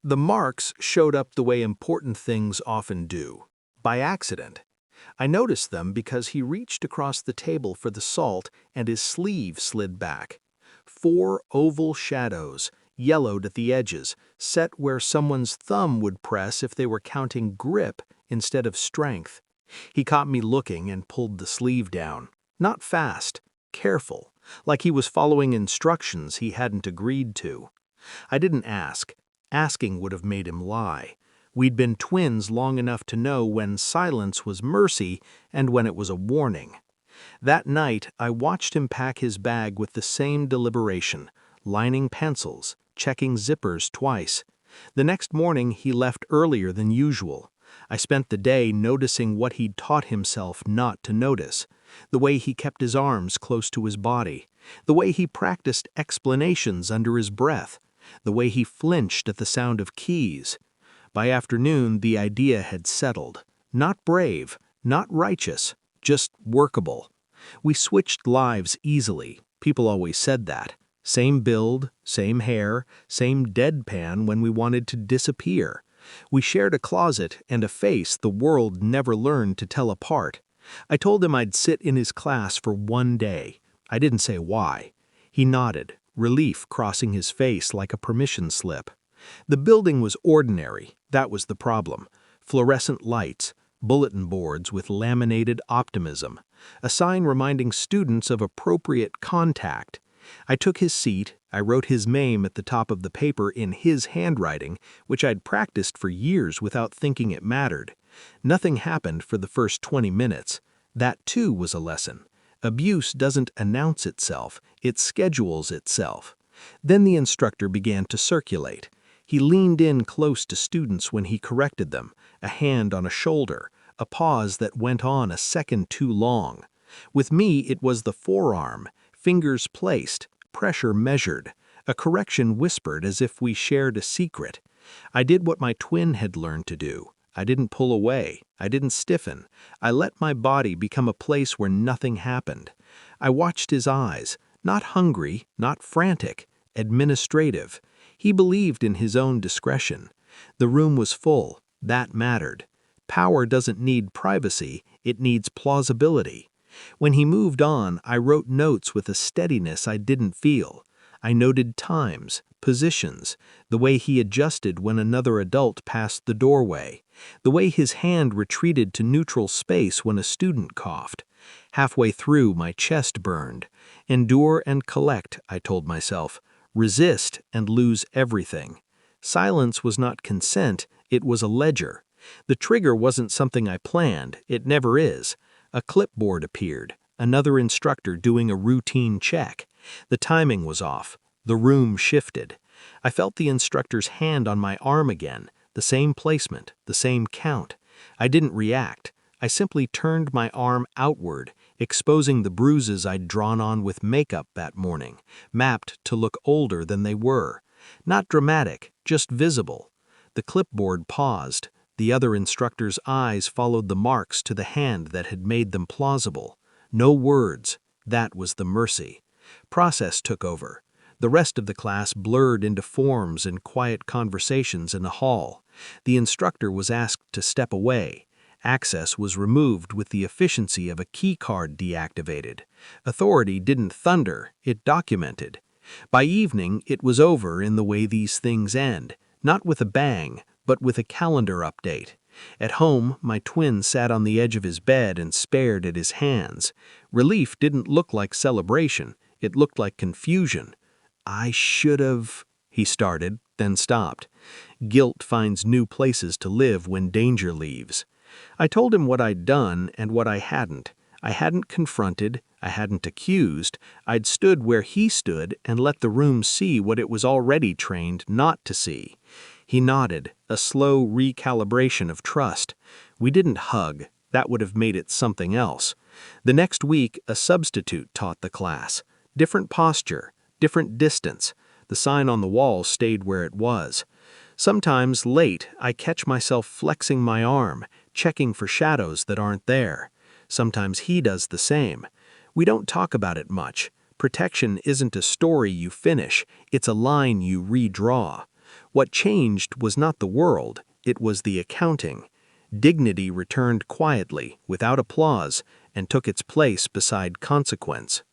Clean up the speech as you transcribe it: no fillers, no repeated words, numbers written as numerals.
The marks showed up the way important things often do, by accident. I noticed them because he reached across the table for the salt and his sleeve slid back. 4 oval shadows, yellowed at the edges, set where someone's thumb would press if they were counting grip instead of strength. He caught me looking and pulled the sleeve down. Not fast, careful, like he was following instructions he hadn't agreed to. I didn't ask. Asking would have made him lie. We'd been twins long enough to know when silence was mercy and when it was a warning. That night, I watched him pack his bag with the same deliberation, lining pencils, checking zippers twice. The next morning, he left earlier than usual. I spent the day noticing what he'd taught himself not to notice. The way he kept his arms close to his body. The way he practiced explanations under his breath. The way he flinched at the sound of keys. By afternoon, the idea had settled. Not brave, not righteous, just workable. We switched lives easily. People always said that. Same build, same hair, same deadpan when we wanted to disappear. We shared a closet and a face the world never learned to tell apart. I told him I'd sit in his class for one day. I didn't say why. He nodded, relief crossing his face like a permission slip. The building was ordinary, that was the problem. Fluorescent lights, bulletin boards with laminated optimism, a sign reminding students of appropriate contact. I took his seat, I wrote his name at the top of the paper in his handwriting, which I'd practiced for years without thinking it mattered. Nothing happened for the first 20 minutes. That too was a lesson. Abuse doesn't announce itself, it schedules itself. Then the instructor began to circulate. He leaned in close to students when he corrected them, a hand on a shoulder, a pause that went on a second too long. With me, it was the forearm, fingers placed, pressure measured, a correction whispered as if we shared a secret. I did what my twin had learned to do. I didn't pull away. I didn't stiffen. I let my body become a place where nothing happened. I watched his eyes, not hungry, not frantic, administrative. He believed in his own discretion. The room was full. That mattered. Power doesn't need privacy, it needs plausibility. When he moved on, I wrote notes with a steadiness I didn't feel. I noted times, positions, the way he adjusted when another adult passed the doorway, the way his hand retreated to neutral space when a student coughed. Halfway through, my chest burned. Endure and collect, I told myself. Resist and lose everything. Silence was not consent, it was a ledger. The trigger wasn't something I planned, it never is. A clipboard appeared, another instructor doing a routine check. The timing was off. The room shifted. I felt the instructor's hand on my arm again, the same placement, the same count. I didn't react. I simply turned my arm outward, exposing the bruises I'd drawn on with makeup that morning, mapped to look older than they were. Not dramatic, just visible. The clipboard paused. The other instructor's eyes followed the marks to the hand that had made them plausible. No words. That was the mercy. Process took over. The rest of the class blurred into forms and quiet conversations in the hall. The instructor was asked to step away. Access was removed with the efficiency of a key card deactivated. Authority didn't thunder, it documented. By evening, it was over in the way these things end, not with a bang, but with a calendar update. At home, my twin sat on the edge of his bed and stared at his hands. Relief didn't look like celebration, it looked like confusion. I should have, he started, then stopped. Guilt finds new places to live when danger leaves. I told him what I'd done and what I hadn't. I hadn't confronted, I hadn't accused, I'd stood where he stood and let the room see what it was already trained not to see. He nodded, a slow recalibration of trust. We didn't hug, that would have made it something else. The next week, a substitute taught the class. Different posture, different distance. The sign on the wall stayed where it was. Sometimes, late, I catch myself flexing my arm, checking for shadows that aren't there. Sometimes he does the same. We don't talk about it much. Protection isn't a story you finish, it's a line you redraw. What changed was not the world, it was the accounting. Dignity returned quietly, without applause, and took its place beside consequence.